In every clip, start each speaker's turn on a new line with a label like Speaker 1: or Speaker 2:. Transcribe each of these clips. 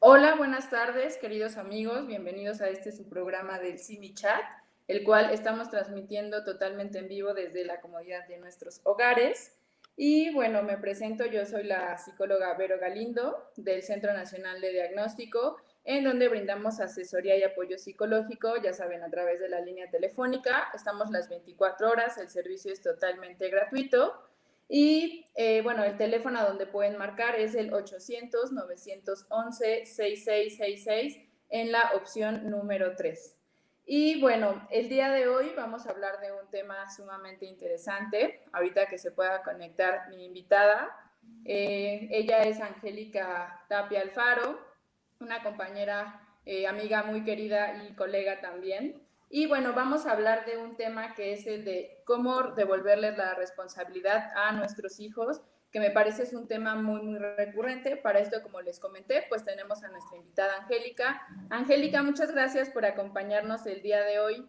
Speaker 1: Hola, buenas tardes, queridos amigos. Bienvenidos a este su programa del Simi Chat, el cual estamos transmitiendo totalmente en vivo desde la comodidad de nuestros hogares. Y bueno, me presento, yo soy la psicóloga Vero Galindo del Centro Nacional de Diagnóstico, en donde brindamos asesoría y apoyo psicológico, ya saben, a través de la línea telefónica. Estamos las 24 horas, el servicio es totalmente gratuito. Y bueno, el teléfono donde pueden marcar es el 800-911-6666 en la opción número 3. Y bueno, el día de hoy vamos a hablar de un tema sumamente interesante. Ahorita que se pueda conectar mi invitada. Ella es Angélica Tapia Alfaro, una compañera, amiga muy querida y colega también. Y bueno, vamos a hablar de un tema que es el de cómo devolverles la responsabilidad a nuestros hijos, que me parece es un tema muy recurrente. Para esto, como les comenté, pues tenemos a nuestra invitada Angélica. Angélica, muchas gracias por acompañarnos el día de hoy.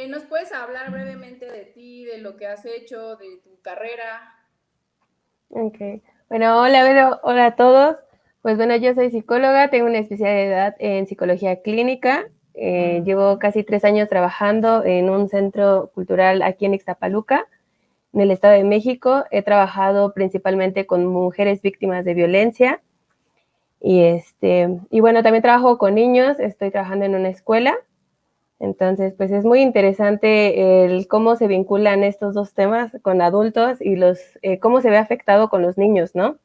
Speaker 1: ¿Nos puedes hablar brevemente de ti, de lo que has hecho, de tu carrera?
Speaker 2: Okay. Bueno, hola, Vero, hola a todos. Pues bueno, yo soy psicóloga, tengo una especialidad en psicología clínica. Llevo casi 3 años trabajando en un centro cultural aquí en Ixtapaluca, en el Estado de México. He trabajado principalmente con mujeres víctimas de violencia y bueno, también trabajo con niños, estoy trabajando en una escuela. Entonces, pues es muy interesante el cómo se vinculan estos dos temas con adultos y cómo se ve afectado con los niños, ¿no?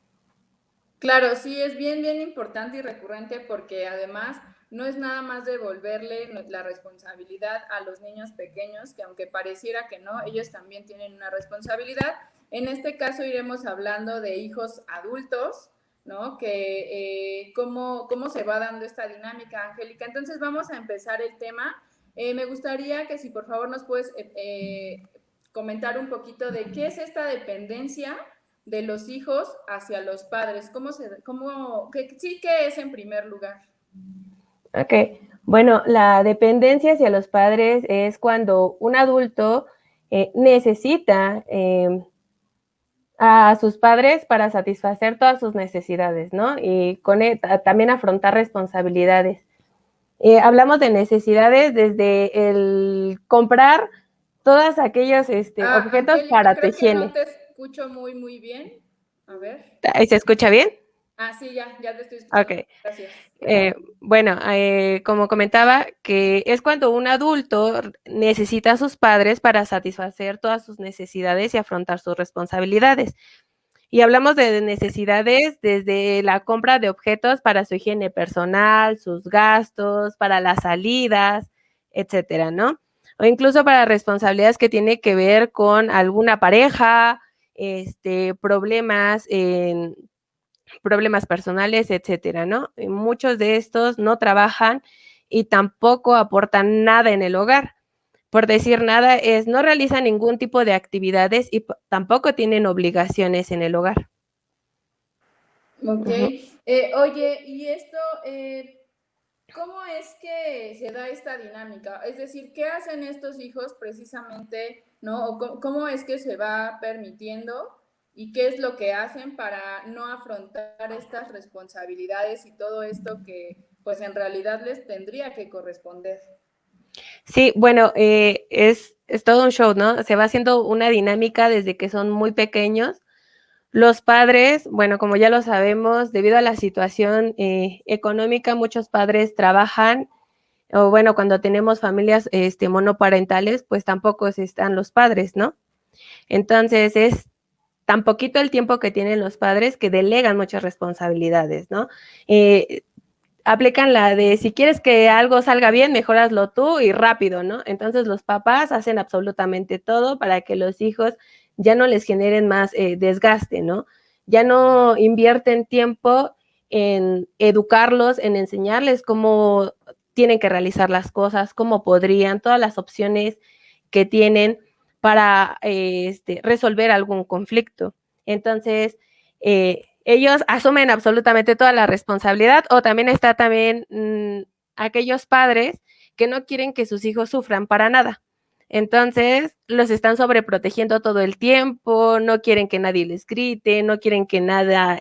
Speaker 1: Claro, sí, es bien importante y recurrente porque además no es nada más devolverle la responsabilidad a los niños pequeños, que aunque pareciera que no, ellos también tienen una responsabilidad. En este caso iremos hablando de hijos adultos, ¿no? Cómo se va dando esta dinámica, Angélica. Entonces vamos a empezar el tema. Me gustaría que si por favor nos puedes comentar un poquito de qué es esta dependencia de los hijos hacia los padres. ¿Qué es en primer lugar?
Speaker 2: Ok, bueno, la dependencia hacia los padres es cuando un adulto necesita a sus padres para satisfacer todas sus necesidades, ¿no? Y también afrontar responsabilidades. Hablamos de necesidades desde el comprar todos aquellos objetos
Speaker 1: Angélica,
Speaker 2: para tu
Speaker 1: creo que no
Speaker 2: higiene.
Speaker 1: te escucho muy bien. A ver.
Speaker 2: ¿Ahí se escucha bien?
Speaker 1: Sí, ya te estoy escuchando.
Speaker 2: Ok.
Speaker 1: Gracias.
Speaker 2: Bueno, como comentaba, que es cuando un adulto necesita a sus padres para satisfacer todas sus necesidades y afrontar sus responsabilidades. Y hablamos de necesidades desde la compra de objetos para su higiene personal, sus gastos, para las salidas, etcétera, ¿no? O incluso para responsabilidades que tienen que ver con alguna pareja, problemas personales, etcétera, ¿no? Y muchos de estos no trabajan y tampoco aportan nada en el hogar. Por decir nada, no realizan ningún tipo de actividades y tampoco tienen obligaciones en el hogar.
Speaker 1: Ok.
Speaker 2: Uh -huh.
Speaker 1: Oye, y esto, ¿cómo es que se da esta dinámica? Es decir, ¿qué hacen estos hijos precisamente, no? ¿O cómo es que se va permitiendo y qué es lo que hacen para no afrontar estas responsabilidades y todo esto que pues en realidad les tendría que corresponder?
Speaker 2: Sí, bueno, es todo un show, ¿no? Se va haciendo una dinámica desde que son muy pequeños. Los padres, bueno, como ya lo sabemos, debido a la situación económica, muchos padres trabajan, o bueno, cuando tenemos familias monoparentales, pues tampoco están los padres, ¿no? Entonces es tan poquito el tiempo que tienen los padres que delegan muchas responsabilidades, ¿no? Aplican la de si quieres que algo salga bien, mejoraslo tú y rápido, ¿no? Entonces los papás hacen absolutamente todo para que los hijos ya no les generen más desgaste, ¿no? Ya no invierten tiempo en educarlos, en enseñarles cómo tienen que realizar las cosas, cómo podrían, todas las opciones que tienen para resolver algún conflicto. Entonces, ellos asumen absolutamente toda la responsabilidad, o también está aquellos padres que no quieren que sus hijos sufran para nada. Entonces, los están sobreprotegiendo todo el tiempo, no quieren que nadie les grite, no quieren que nada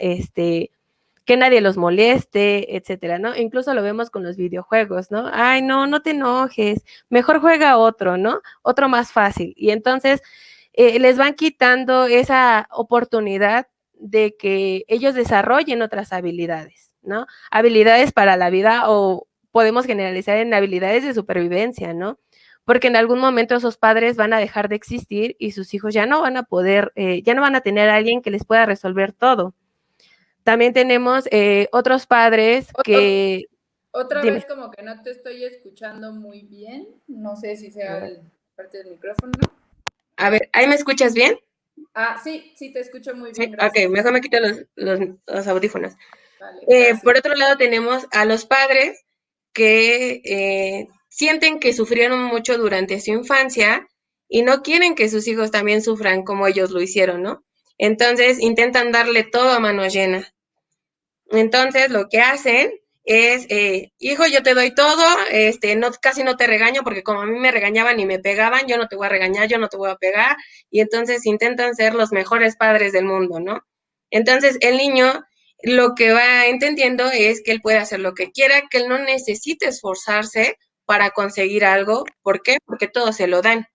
Speaker 2: que nadie los moleste, etcétera, ¿no? Incluso lo vemos con los videojuegos, ¿no? Ay, no, no te enojes, mejor juega otro, ¿no? Otro más fácil. Y entonces les van quitando esa oportunidad de que ellos desarrollen otras habilidades, ¿no? Habilidades para la vida o podemos generalizar en habilidades de supervivencia, ¿no? Porque en algún momento esos padres van a dejar de existir y sus hijos ya no van a poder, ya no van a tener a alguien que les pueda resolver todo. También tenemos otros padres que...
Speaker 1: Otra
Speaker 2: Dime.
Speaker 1: vez como que no te estoy escuchando muy bien. No sé si sea
Speaker 2: A ver,
Speaker 1: el parte del micrófono.
Speaker 2: a ver, ¿ahí me escuchas bien?
Speaker 1: Ah, sí, sí, te escucho muy
Speaker 2: Sí,
Speaker 1: bien,
Speaker 2: ok,
Speaker 1: gracias.
Speaker 2: mejor me quito los audífonos.
Speaker 1: Vale, gracias.
Speaker 2: Por otro lado, tenemos a los padres que sienten que sufrieron mucho durante su infancia y no quieren que sus hijos también sufran como ellos lo hicieron, ¿no? Entonces intentan darle todo a mano llena. Entonces lo que hacen es, hijo, yo te doy todo, no, casi no te regaño porque como a mí me regañaban y me pegaban, yo no te voy a regañar, yo no te voy a pegar, y entonces intentan ser los mejores padres del mundo, ¿no? Entonces el niño lo que va entendiendo es que él puede hacer lo que quiera, que él no necesita esforzarse para conseguir algo. ¿Por qué? Porque todo se lo dan,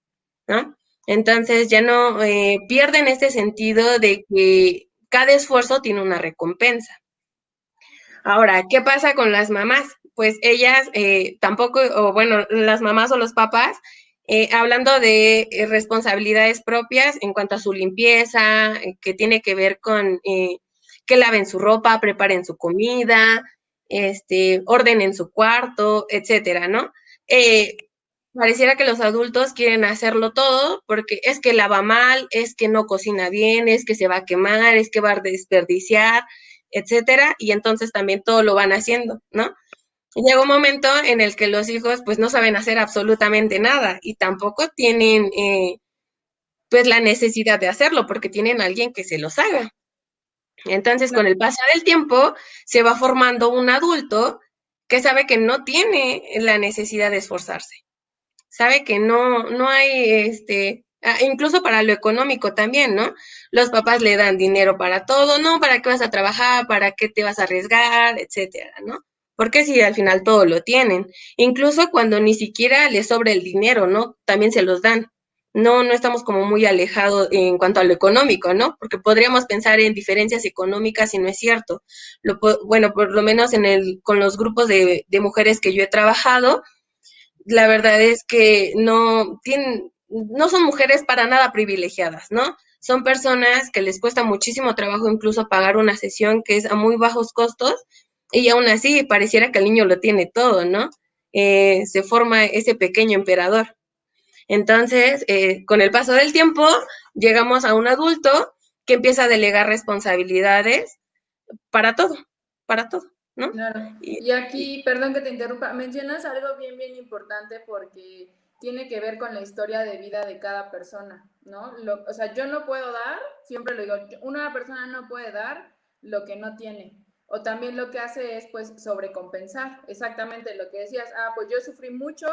Speaker 2: ¿no? Entonces ya no pierden este sentido de que cada esfuerzo tiene una recompensa. Ahora, ¿qué pasa con las mamás? Pues ellas tampoco, o bueno, las mamás o los papás, hablando de responsabilidades propias en cuanto a su limpieza, que tiene que ver con que laven su ropa, preparen su comida, ordenen su cuarto, etcétera, ¿no? Eh, Pareciera que los adultos quieren hacerlo todo porque es que lava mal, es que no cocina bien, es que se va a quemar, es que va a desperdiciar, etcétera, y entonces también todo lo van haciendo, ¿no? Llega un momento en el que los hijos pues no saben hacer absolutamente nada y tampoco tienen pues la necesidad de hacerlo porque tienen a alguien que se los haga. Entonces con el paso del tiempo se va formando un adulto que sabe que no tiene la necesidad de esforzarse, sabe que no hay, incluso para lo económico también, ¿no? Los papás le dan dinero para todo, ¿no? ¿Para qué vas a trabajar? ¿Para qué te vas a arriesgar? Etcétera, ¿no? Porque si al final todo lo tienen, incluso cuando ni siquiera les sobra el dinero, ¿no? También se los dan. No estamos como muy alejados en cuanto a lo económico, ¿no? Porque podríamos pensar en diferencias económicas y no es cierto. Bueno, por lo menos con los grupos de mujeres que yo he trabajado, la verdad es que no son mujeres para nada privilegiadas, ¿no? Son personas que les cuesta muchísimo trabajo incluso pagar una sesión que es a muy bajos costos y aún así pareciera que el niño lo tiene todo, ¿no? Se forma ese pequeño emperador. Entonces, con el paso del tiempo, llegamos a un adulto que empieza a delegar responsabilidades para todo, para todo, ¿no?
Speaker 1: Claro.
Speaker 2: Y,
Speaker 1: Y
Speaker 2: y,
Speaker 1: aquí, perdón que te interrumpa, mencionas algo bien, bien importante porque tiene que ver con la historia de vida de cada persona, ¿no? O sea, yo no puedo dar, siempre lo digo, una persona no puede dar lo que no tiene. O también lo que hace es, pues, sobrecompensar. Exactamente lo que decías, ah, pues yo sufrí mucho,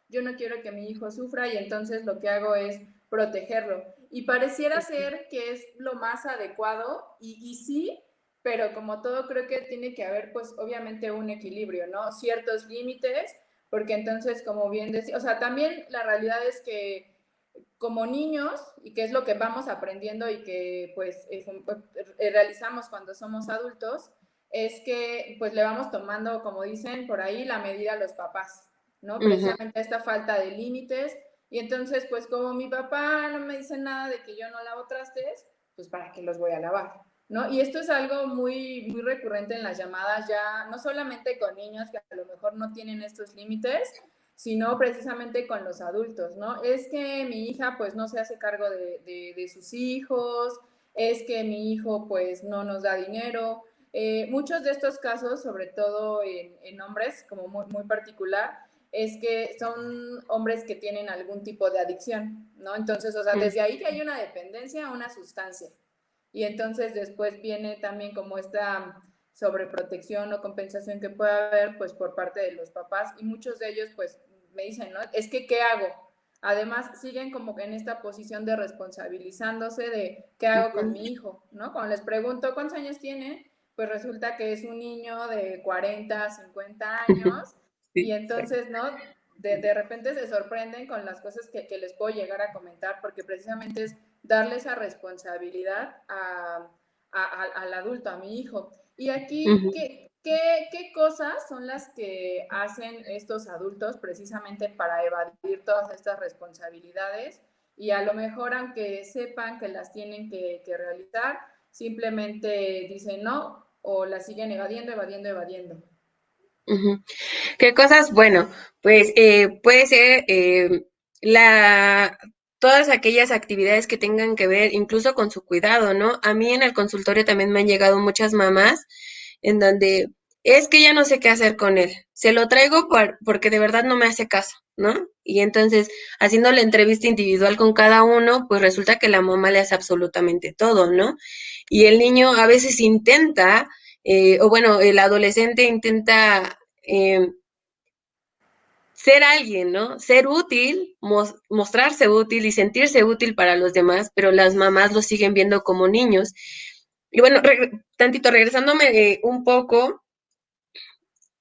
Speaker 1: yo no quiero que mi hijo sufra y entonces lo que hago es protegerlo. Y pareciera ser que es lo más adecuado y sí, pero como todo creo que tiene que haber pues obviamente un equilibrio, ¿no? Ciertos límites, porque entonces como bien decía, o sea, también la realidad es que como niños, y que es lo que vamos aprendiendo y que pues realizamos cuando somos adultos, es que pues le vamos tomando, como dicen por ahí, la medida a los papás, ¿no?
Speaker 2: uh-huh.
Speaker 1: Precisamente esta falta de límites. Y entonces, pues como mi papá no me dice nada de que yo no lavo trastes, pues para qué los voy a lavar, ¿no? Y esto es algo muy, muy recurrente en las llamadas ya, no solamente con niños que a lo mejor no tienen estos límites, sino precisamente con los adultos, ¿no? Es que mi hija pues no se hace cargo de sus hijos, es que mi hijo pues no nos da dinero. Muchos de estos casos, sobre todo en hombres, como muy, muy particular, es que son hombres que tienen algún tipo de adicción, ¿no? Entonces, o sea, desde ahí que hay una dependencia a una sustancia. Y entonces después viene también como esta sobreprotección o compensación que puede haber pues por parte de los papás y muchos de ellos pues me dicen, ¿no? Es que ¿qué hago? Además siguen como en esta posición de responsabilizándose de qué hago con mi hijo, ¿no? Cuando les pregunto cuántos años tiene, pues resulta que es un niño de 40, 50 años y
Speaker 2: Sí,
Speaker 1: entonces, ¿no? De repente se sorprenden con las cosas que les puedo llegar a comentar porque precisamente es darle esa responsabilidad al adulto, a mi hijo. Y aquí,
Speaker 2: ujú.
Speaker 1: qué cosas son las que hacen estos adultos precisamente para evadir todas estas responsabilidades? Y a lo mejor, aunque sepan que las tienen que realizar, simplemente dicen no o las siguen evadiendo, evadiendo, evadiendo.
Speaker 2: Ujú. ¿Qué cosas? Bueno, pues puede ser la todas aquellas actividades que tengan que ver incluso con su cuidado, ¿no? A mí en el consultorio también me han llegado muchas mamás en donde es que ya no sé qué hacer con él. Se lo traigo porque de verdad no me hace caso, ¿no? Y entonces, haciendo la entrevista individual con cada uno, pues resulta que la mamá le hace absolutamente todo, ¿no? Y el niño a veces intenta, o bueno, el adolescente intenta ser alguien, ¿no? Ser útil, mostrarse útil y sentirse útil para los demás, pero las mamás lo siguen viendo como niños. Y bueno, tantito regresándome un poco,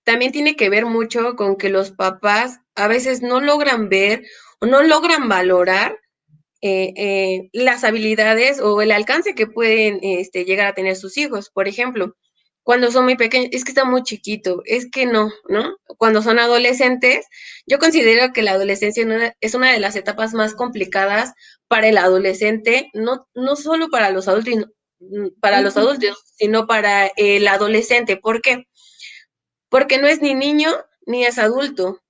Speaker 2: también tiene que ver mucho con que los papás a veces no logran ver o no logran valorar las habilidades o el alcance que pueden llegar a tener sus hijos. Por ejemplo, cuando son muy pequeños, es que está muy chiquito, es que no, ¿no? Cuando son adolescentes, yo considero que la adolescencia es una de las etapas más complicadas para el adolescente, no solo para los adultos, sino para el adolescente. ¿Por qué? Porque no es ni niño ni es adulto.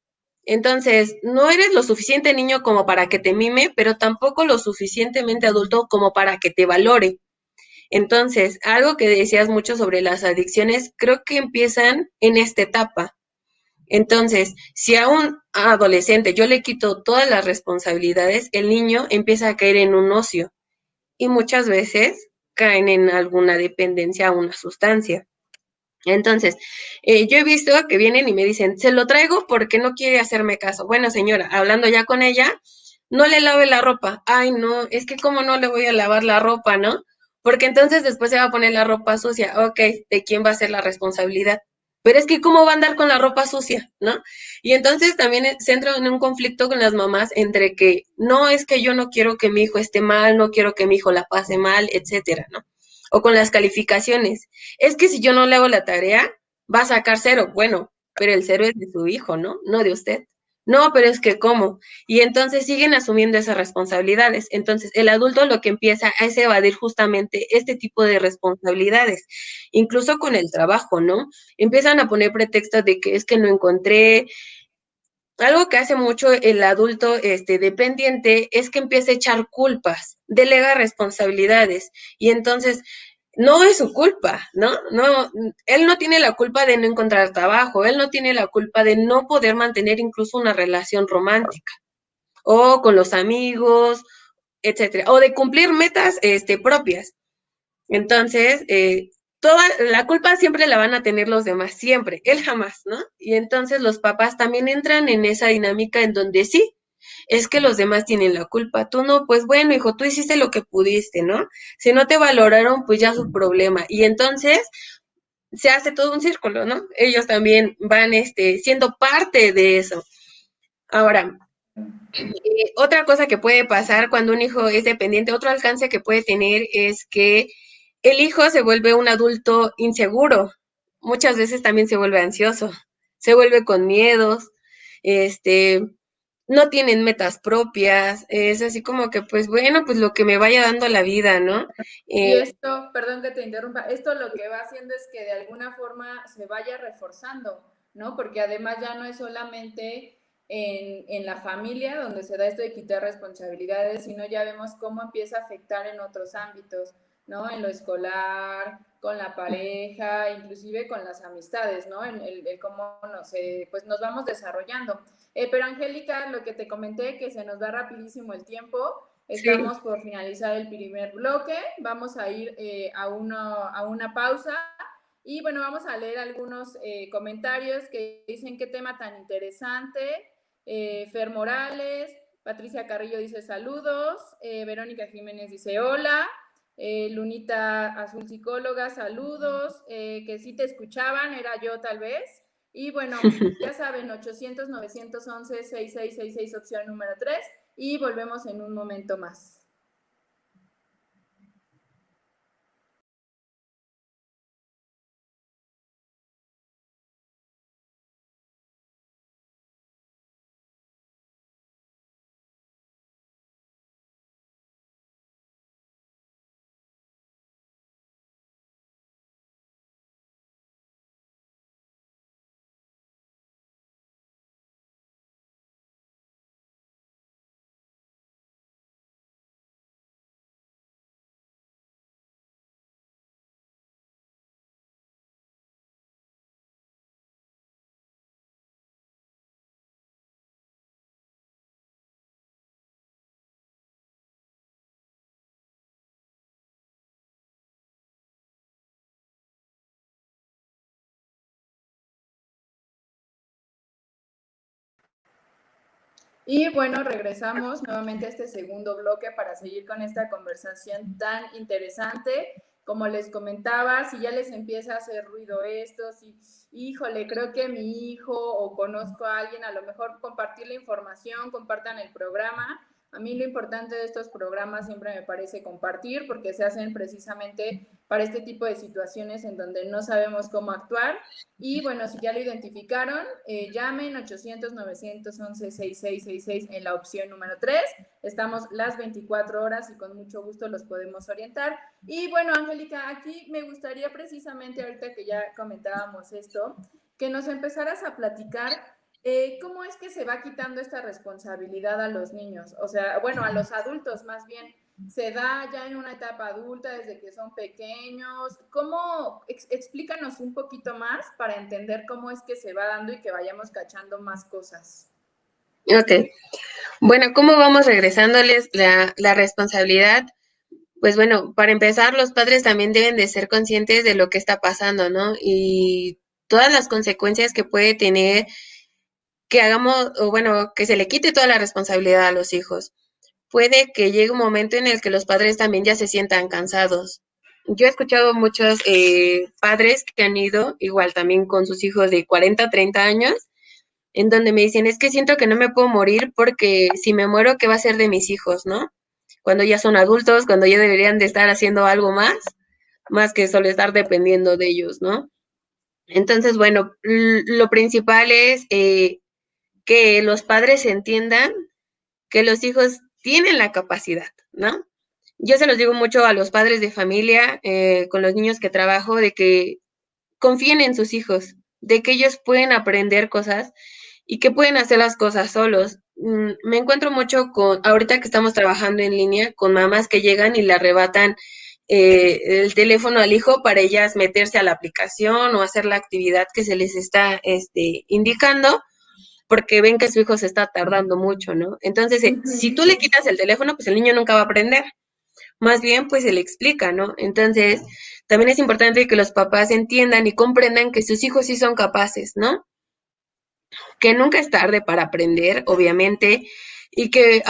Speaker 2: Entonces, no eres lo suficiente niño como para que te mime, pero tampoco lo suficientemente adulto como para que te valore. Entonces, algo que decías mucho sobre las adicciones, creo que empiezan en esta etapa. Entonces, si a un adolescente yo le quito todas las responsabilidades, el niño empieza a caer en un ocio y muchas veces caen en alguna dependencia a una sustancia. Entonces, yo he visto que vienen y me dicen, se lo traigo porque no quiere hacerme caso. Bueno, señora, hablando ya con ella, no le lave la ropa. Ay, no, es que cómo no le voy a lavar la ropa, ¿no? Porque entonces después se va a poner la ropa sucia. Ok, ¿de quién va a ser la responsabilidad? Pero es que cómo va a andar con la ropa sucia, ¿no? Y entonces también se entra en un conflicto con las mamás entre que no es que yo no quiero que mi hijo esté mal, no quiero que mi hijo la pase mal, etcétera, ¿no? O con las calificaciones. Es que si yo no le hago la tarea, va a sacar cero. Bueno, pero el cero es de su hijo, ¿no? No de usted. No, pero es que ¿cómo? Y entonces siguen asumiendo esas responsabilidades. Entonces, el adulto lo que empieza es evadir justamente este tipo de responsabilidades, incluso con el trabajo, ¿no? Empiezan a poner pretextos de que es que no encontré. Algo que hace mucho el adulto dependiente es que empieza a echar culpas, delega responsabilidades y entonces no es su culpa, ¿no? No, él no tiene la culpa de no encontrar trabajo, él no tiene la culpa de no poder mantener incluso una relación romántica o con los amigos, etcétera, o de cumplir metas propias. Entonces, toda la culpa siempre la van a tener los demás, siempre, él jamás, ¿no? Y entonces los papás también entran en esa dinámica en donde sí, es que los demás tienen la culpa, tú no, pues bueno, hijo, tú hiciste lo que pudiste, ¿no? Si no te valoraron, pues ya su problema. Y entonces se hace todo un círculo, ¿no? Ellos también van siendo parte de eso. Ahora, otra cosa que puede pasar cuando un hijo es dependiente, otro alcance que puede tener es que el hijo se vuelve un adulto inseguro. Muchas veces también se vuelve ansioso, se vuelve con miedos, este, no tienen metas propias, es así como que, pues bueno, pues lo que me vaya dando la vida, ¿no?
Speaker 1: Y
Speaker 2: Eh,
Speaker 1: esto, perdón que te interrumpa, esto lo que va haciendo es que de alguna forma se vaya reforzando, ¿no? Porque además ya no es solamente en la familia donde se da esto de quitar responsabilidades, sino ya vemos cómo empieza a afectar en otros ámbitos, ¿no? En lo escolar, con la pareja, inclusive con las amistades, ¿no? En el cómo pues nos vamos desarrollando. Pero Angélica, lo que te comenté, que se nos va rapidísimo el tiempo,
Speaker 2: sí,
Speaker 1: estamos por finalizar el primer bloque, vamos a ir a una pausa y bueno, vamos a leer algunos comentarios que dicen qué tema tan interesante. Fer Morales, Patricia Carrillo dice saludos, Verónica Jiménez dice hola, Lunita Azul Psicóloga, saludos, que sí te escuchaban, era yo tal vez. Y bueno, ya saben, 800-911-6666, opción número 3, y volvemos en un momento más. Y bueno, regresamos nuevamente a este segundo bloque para seguir con esta conversación tan interesante. Como les comentaba, si ya les empieza a hacer ruido esto, si, híjole, creo que mi hijo o conozco a alguien, a lo mejor compartir la información, compartan el programa. A mí lo importante de estos programas siempre me parece compartir, porque se hacen precisamente para este tipo de situaciones en donde no sabemos cómo actuar. Y bueno, si ya lo identificaron, llamen 800-911-6666 en la opción número 3. Estamos las 24 horas y con mucho gusto los podemos orientar. Y bueno, Angélica, aquí me gustaría precisamente, ahorita que ya comentábamos esto, que nos empezaras a platicar cómo es que se va quitando esta responsabilidad a los niños, o sea, bueno, a los adultos más bien. ¿Se da ya en una etapa adulta, desde que son pequeños? ¿Cómo? Explícanos un poquito más para entender cómo es que se va dando y que vayamos cachando más cosas.
Speaker 2: Ok. Bueno, ¿cómo vamos regresándoles la responsabilidad? Pues bueno, para empezar, los padres también deben de ser conscientes de lo que está pasando, ¿no? Y todas las consecuencias que puede tener que hagamos, o bueno, que se le quite toda la responsabilidad a los hijos. Puede que llegue un momento en el que los padres también ya se sientan cansados. Yo he escuchado muchos padres que han ido, igual también con sus hijos de 40, 30 años, en donde me dicen, es que siento que no me puedo morir porque si me muero, ¿qué va a ser de mis hijos, no? Cuando ya son adultos, cuando ya deberían de estar haciendo algo más que solo estar dependiendo de ellos, ¿no? Entonces, bueno, lo principal es que los padres entiendan que los hijos tienen la capacidad, ¿no? Yo se los digo mucho a los padres de familia, con los niños que trabajo, de que confíen en sus hijos, de que ellos pueden aprender cosas y que pueden hacer las cosas solos. Me encuentro mucho con, ahorita que estamos trabajando en línea, con mamás que llegan y le arrebatan el teléfono al hijo para ellas meterse a la aplicación o hacer la actividad que se les está indicando, porque ven que su hijo se está tardando mucho, ¿no? Entonces, si tú le quitas el teléfono, pues el niño nunca va a aprender. Más bien, pues se le explica, ¿no? Entonces, también es importante que los papás entiendan y comprendan que sus hijos sí son capaces, ¿no? Que nunca es tarde para aprender, obviamente, y que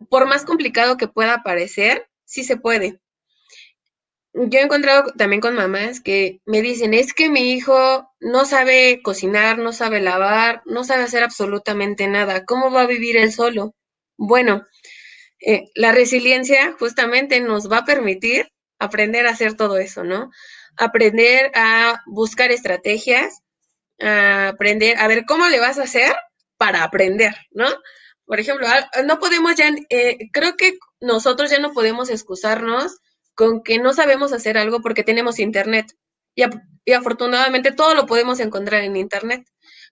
Speaker 2: por más complicado que pueda parecer, sí se puede. Yo he encontrado también con mamás que me dicen, es que mi hijo no sabe cocinar, no sabe lavar, no sabe hacer absolutamente nada. ¿Cómo va a vivir él solo? Bueno, la resiliencia justamente nos va a permitir aprender a hacer todo eso, ¿no? Aprender a buscar estrategias, a aprender, a ver cómo le vas a hacer para aprender, ¿no? Por ejemplo, no podemos ya, creo que nosotros ya no podemos excusarnos con que no sabemos hacer algo porque tenemos internet. Y afortunadamente todo lo podemos encontrar en internet.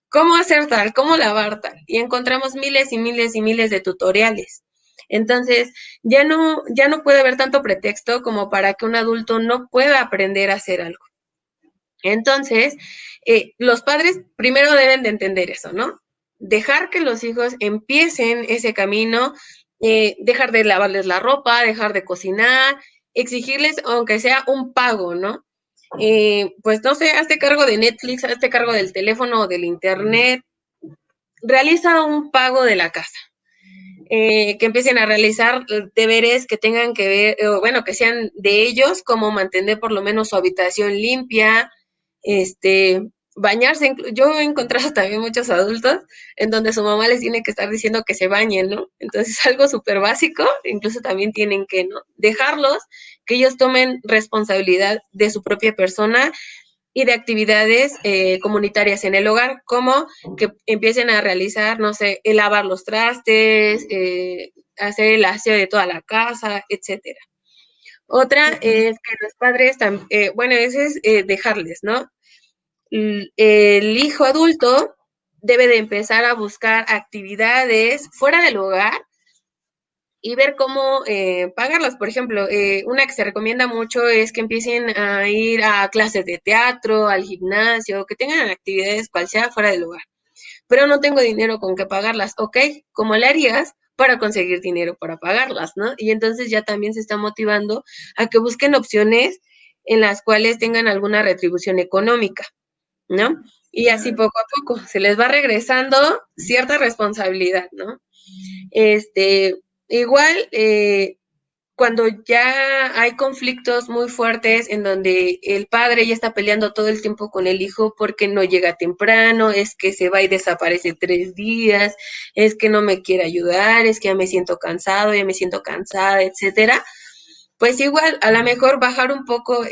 Speaker 2: ¿Cómo hacer tal? ¿Cómo lavar tal? Y encontramos miles y miles y miles de tutoriales. Entonces, ya no puede haber tanto pretexto como para que un adulto no pueda aprender a hacer algo. Entonces, los padres primero deben de entender eso, ¿no? Dejar que los hijos empiecen ese camino, dejar de lavarles la ropa, dejar de cocinar, exigirles, aunque sea un pago, ¿no? Pues no sé, hazte cargo de Netflix, hazte cargo del teléfono o del internet, realiza un pago de la casa. que empiecen a realizar deberes que tengan que ver, bueno, que sean de ellos, como mantener por lo menos su habitación limpia, bañarse. Yo he encontrado también muchos adultos en donde su mamá les tiene que estar diciendo que se bañen, ¿no? Entonces, algo súper básico, incluso también tienen que, ¿no? Dejarlos, que ellos tomen responsabilidad de su propia persona y de actividades comunitarias en el hogar, como que empiecen a realizar, no sé, el lavar los trastes, hacer el aseo de toda la casa, etcétera. Otra es que los padres, bueno, ese es dejarles, ¿no? El hijo adulto debe de empezar a buscar actividades fuera del hogar y ver cómo pagarlas. Por ejemplo, una que se recomienda mucho es que empiecen a ir a clases de teatro, al gimnasio, que tengan actividades cual sea fuera del hogar. Pero no tengo dinero con que pagarlas. Ok, ¿cómo le harías para conseguir dinero para pagarlas, no? Y entonces ya también se está motivando a que busquen opciones en las cuales tengan alguna retribución económica, ¿no? Y así poco a poco se les va regresando cierta responsabilidad, ¿no? Igual, cuando ya hay conflictos muy fuertes en donde el padre ya está peleando todo el tiempo con el hijo porque no llega temprano, es que se va y desaparece 3 días, es que no me quiere ayudar, es que ya me siento cansado, ya me siento cansada, etcétera. Pues igual, a lo mejor bajar un poco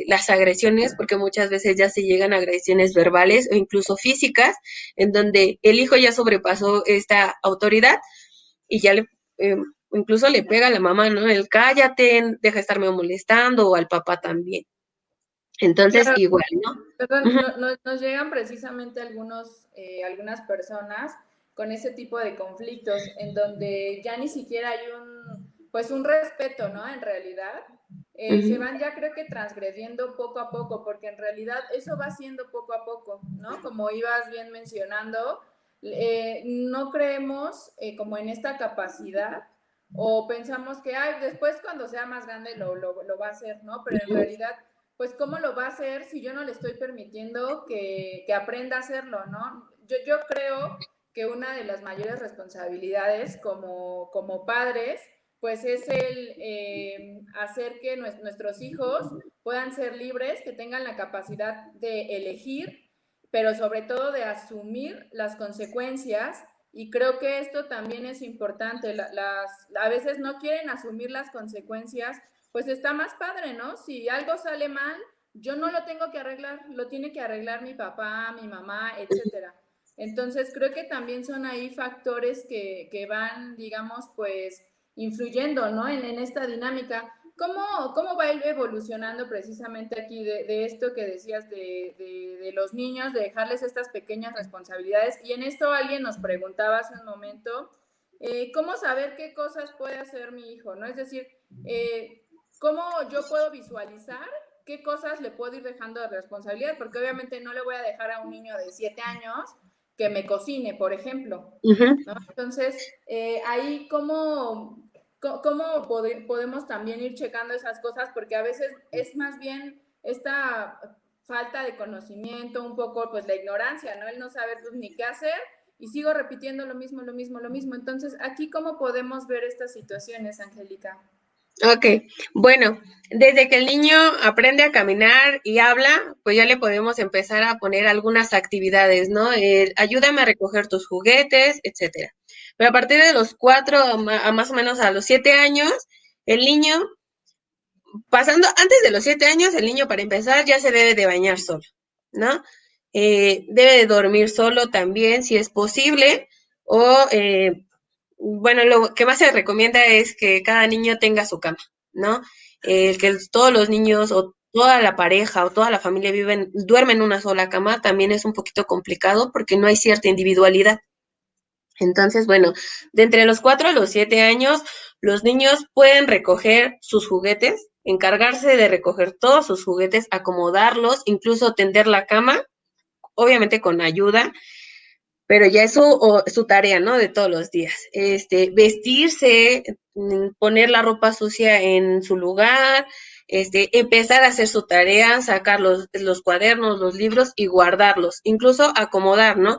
Speaker 2: las agresiones, porque muchas veces ya se llegan a agresiones verbales o incluso físicas, en donde el hijo ya sobrepasó esta autoridad y ya incluso le pega a la mamá, ¿no? El cállate, deja de estarme molestando, o al papá también. Entonces,
Speaker 1: Claro,
Speaker 2: igual, ¿no?
Speaker 1: perdón, nos llegan precisamente algunas personas con ese tipo de conflictos en donde ya ni siquiera hay pues un respeto, ¿no? En realidad, se van ya creo que transgrediendo poco a poco, porque en realidad eso va siendo poco a poco, ¿no? Como ibas bien mencionando, no creemos como en esta capacidad o pensamos que, ay, después cuando sea más grande lo va a hacer, ¿no? Pero en realidad pues ¿cómo lo va a hacer si yo no le estoy permitiendo que aprenda a hacerlo, ¿no? Yo creo que una de las mayores responsabilidades como padres, pues es el hacer que nuestros hijos puedan ser libres, que tengan la capacidad de elegir, pero sobre todo de asumir las consecuencias. Y creo que esto también es importante. A veces no quieren asumir las consecuencias, pues está más padre, ¿no? Si algo sale mal, yo no lo tengo que arreglar, lo tiene que arreglar mi papá, mi mamá, etcétera. Entonces, creo que también son ahí factores que van, digamos, pues, influyendo, ¿no? En esta dinámica. ¿Cómo va evolucionando precisamente aquí de esto que decías de los niños, de dejarles estas pequeñas responsabilidades? Y en esto alguien nos preguntaba hace un momento, ¿cómo saber qué cosas puede hacer mi hijo? ¿No? Es decir, ¿cómo yo puedo visualizar qué cosas le puedo ir dejando de responsabilidad? Porque obviamente no le voy a dejar a un niño de 7 años que me cocine, por ejemplo, ¿no? Entonces, ahí cómo podemos también ir checando esas cosas, porque a veces es más bien esta falta de conocimiento, un poco pues la ignorancia, ¿no? El no saber pues, ni qué hacer y sigo repitiendo lo mismo, lo mismo, lo mismo. Entonces, aquí cómo podemos ver estas situaciones, Angélica.
Speaker 2: Ok, bueno, desde que el niño aprende a caminar y habla, pues ya le podemos empezar a poner algunas actividades, ¿no? Ayúdame a recoger tus juguetes, etcétera. Pero a partir de los 4 a más o menos a los 7 años, el niño, pasando antes de los 7 años, el niño para empezar ya se debe de bañar solo, ¿no? Debe de dormir solo también, si es posible, o bueno, lo que más se recomienda es que cada niño tenga su cama, ¿no? Que todos los niños o toda la pareja o toda la familia duermen en una sola cama también es un poquito complicado porque no hay cierta individualidad. Entonces, bueno, de entre los 4 a los 7 años, los niños pueden recoger sus juguetes, encargarse de recoger todos sus juguetes, acomodarlos, incluso tender la cama, obviamente con ayuda, pero ya es su tarea, ¿no? De todos los días. Vestirse, poner la ropa sucia en su lugar, empezar a hacer su tarea, sacar los cuadernos, los libros y guardarlos, incluso acomodar, ¿no?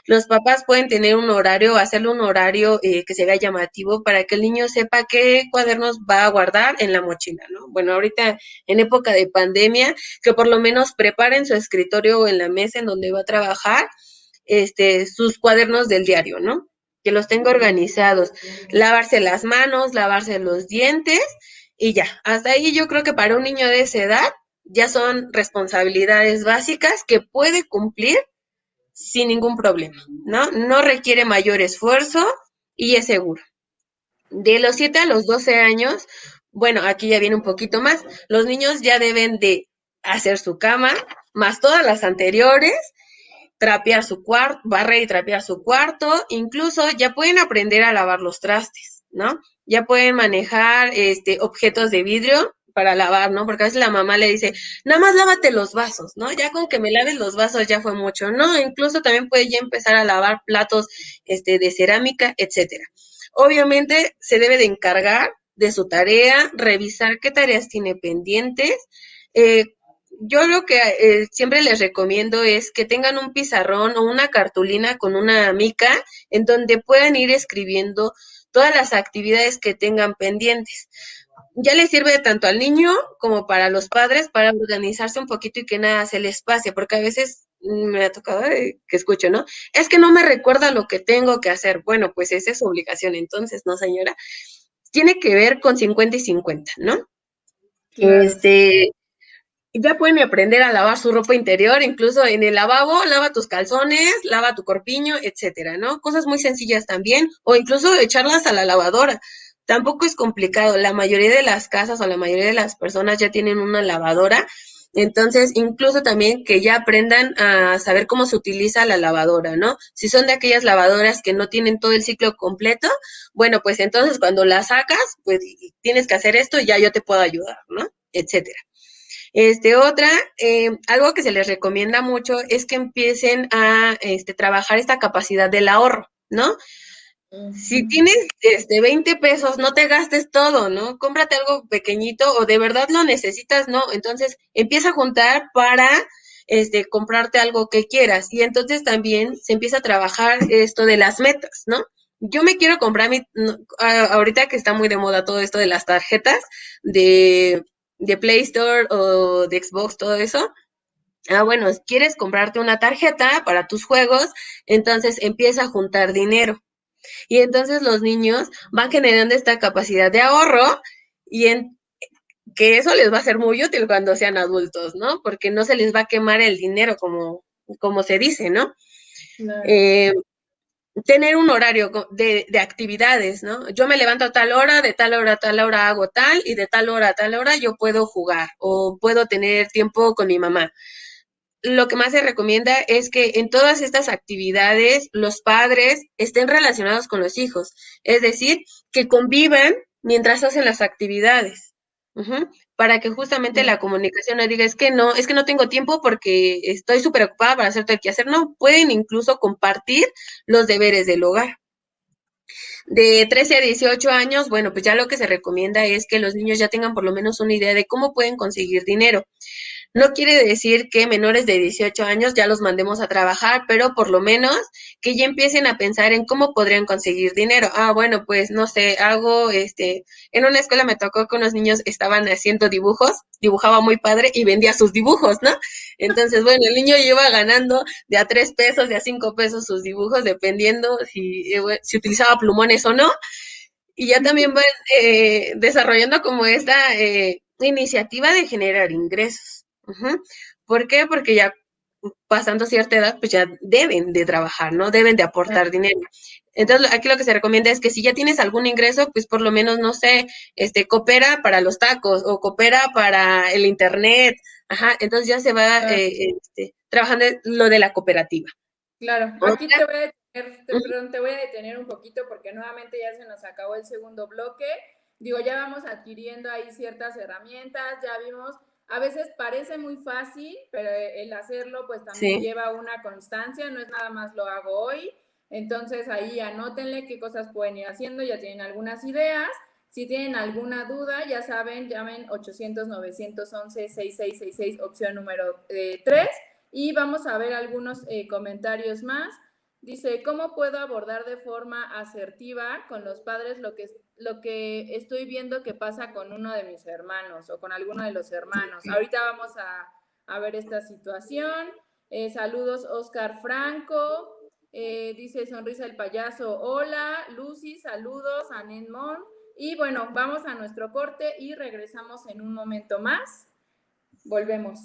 Speaker 3: los papás pueden tener un horario, hacerle un horario que se vea llamativo para que el niño sepa qué cuadernos va a guardar en la mochila, ¿no? Bueno, ahorita en época de pandemia, que por lo menos preparen su escritorio o en la mesa en donde va a trabajar, sus cuadernos del diario, ¿no? Que los tenga organizados, lavarse las manos, lavarse los dientes y ya. Hasta ahí yo creo que para un niño de esa edad ya son responsabilidades básicas que puede cumplir sin ningún problema, ¿no? No requiere mayor esfuerzo y es seguro. De los 7 a los 12 años, bueno, aquí ya viene un poquito más, los niños ya deben de hacer su cama, más todas las anteriores, trapear su cuarto, barrer y trapear su cuarto, incluso ya pueden aprender a lavar los trastes, ¿no? Ya pueden manejar objetos de vidrio para lavar, ¿no? Porque a veces la mamá le dice, nada más lávate los vasos, ¿no? Ya con que me laves los vasos ya fue mucho, ¿no? Incluso también puede ya empezar a lavar platos de cerámica, etcétera. Obviamente se debe de encargar de su tarea, revisar qué tareas tiene pendientes, eh, yo lo que siempre les recomiendo es que tengan un pizarrón o una cartulina con una mica en donde puedan ir escribiendo todas las actividades que tengan pendientes. Ya les sirve tanto al niño como para los padres para organizarse un poquito y que nada se les pase, porque a veces me ha tocado que escucho, ¿no? Es que no me recuerda lo que tengo que hacer. Bueno, pues esa es su obligación, entonces, ¿no, señora? Tiene que ver con 50 y 50, ¿no?
Speaker 1: Claro.
Speaker 3: Ya pueden aprender a lavar su ropa interior, incluso en el lavabo, lava tus calzones, lava tu corpiño, etcétera, ¿no? Cosas muy sencillas también, o incluso echarlas a la lavadora. Tampoco es complicado, la mayoría de las casas o la mayoría de las personas ya tienen una lavadora, entonces incluso también que ya aprendan a saber cómo se utiliza la lavadora, ¿no? Si son de aquellas lavadoras que no tienen todo el ciclo completo, bueno, pues entonces cuando la sacas, pues tienes que hacer esto y ya yo te puedo ayudar, ¿no? Etcétera. Otra, algo que se les recomienda mucho es que empiecen a trabajar esta capacidad del ahorro, ¿no? Si
Speaker 1: Ujú.
Speaker 3: tienes 20 pesos, no te gastes todo, ¿no? Cómprate algo pequeñito o de verdad lo necesitas, ¿no? Entonces empieza a juntar para comprarte algo que quieras. Y entonces también se empieza a trabajar esto de las metas, ¿no? Yo me quiero comprar ahorita que está muy de moda todo esto de las tarjetas de, de Play Store o de Xbox, todo eso. Ah, bueno, quieres comprarte una tarjeta para tus juegos, entonces empieza a juntar dinero. Y entonces los niños van generando esta capacidad de ahorro y que eso les va a ser muy útil cuando sean adultos, ¿no? Porque no se les va a quemar el dinero como se dice, ¿no?
Speaker 1: Claro.
Speaker 3: Eh, tener un horario de actividades, ¿no? Yo me levanto a tal hora, de tal hora a tal hora hago tal y de tal hora a tal hora yo puedo jugar o puedo tener tiempo con mi mamá. Lo que más se recomienda es que en todas estas actividades los padres estén relacionados con los hijos, es decir, que convivan mientras hacen las actividades, para que justamente la comunicación no diga, es que no tengo tiempo porque estoy súper ocupada para hacer todo el quehacer, no, pueden incluso compartir los deberes del hogar. De 13 a 18 años, bueno, pues ya lo que se recomienda es que los niños ya tengan por lo menos una idea de cómo pueden conseguir dinero. No quiere decir que menores de 18 años ya los mandemos a trabajar, pero por lo menos que ya empiecen a pensar en cómo podrían conseguir dinero. Ah, bueno, pues no sé, en una escuela me tocó que unos niños estaban haciendo dibujos, dibujaba muy padre y vendía sus dibujos, ¿no? Entonces, bueno, el niño iba ganando de a 3 pesos, de a 5 pesos sus dibujos, dependiendo si utilizaba plumones o no. Y ya también van desarrollando como esta iniciativa de generar ingresos. ¿Por qué? Porque ya pasando cierta edad, pues ya deben de trabajar, ¿no? Deben de aportar dinero. Entonces, aquí lo que se recomienda es que si ya tienes algún ingreso, pues por lo menos, no sé, coopera para los tacos o coopera para el internet. Ajá, entonces ya se va trabajando lo de la cooperativa.
Speaker 1: Claro, aquí
Speaker 3: Otra,
Speaker 1: te voy a detener, perdón, te voy a detener un poquito porque nuevamente ya se nos acabó el segundo bloque. Digo, ya vamos adquiriendo ahí ciertas herramientas, ya vimos, a veces parece muy fácil, pero el hacerlo pues también
Speaker 3: sí.
Speaker 1: lleva una constancia, no es nada más lo hago hoy. Entonces ahí anótenle qué cosas pueden ir haciendo, ya tienen algunas ideas. Si tienen alguna duda, ya saben, llamen 800-911-6666, opción número 3 y vamos a ver algunos comentarios más. Dice, ¿cómo puedo abordar de forma asertiva con los padres lo que estoy viendo que pasa con uno de mis hermanos o con alguno de los hermanos? Ahorita vamos a ver esta situación. Saludos, Oscar Franco. Dice Sonrisa el Payaso, hola. Lucy, saludos. Anemón. Y bueno, vamos a nuestro corte y regresamos en un momento más. Volvemos.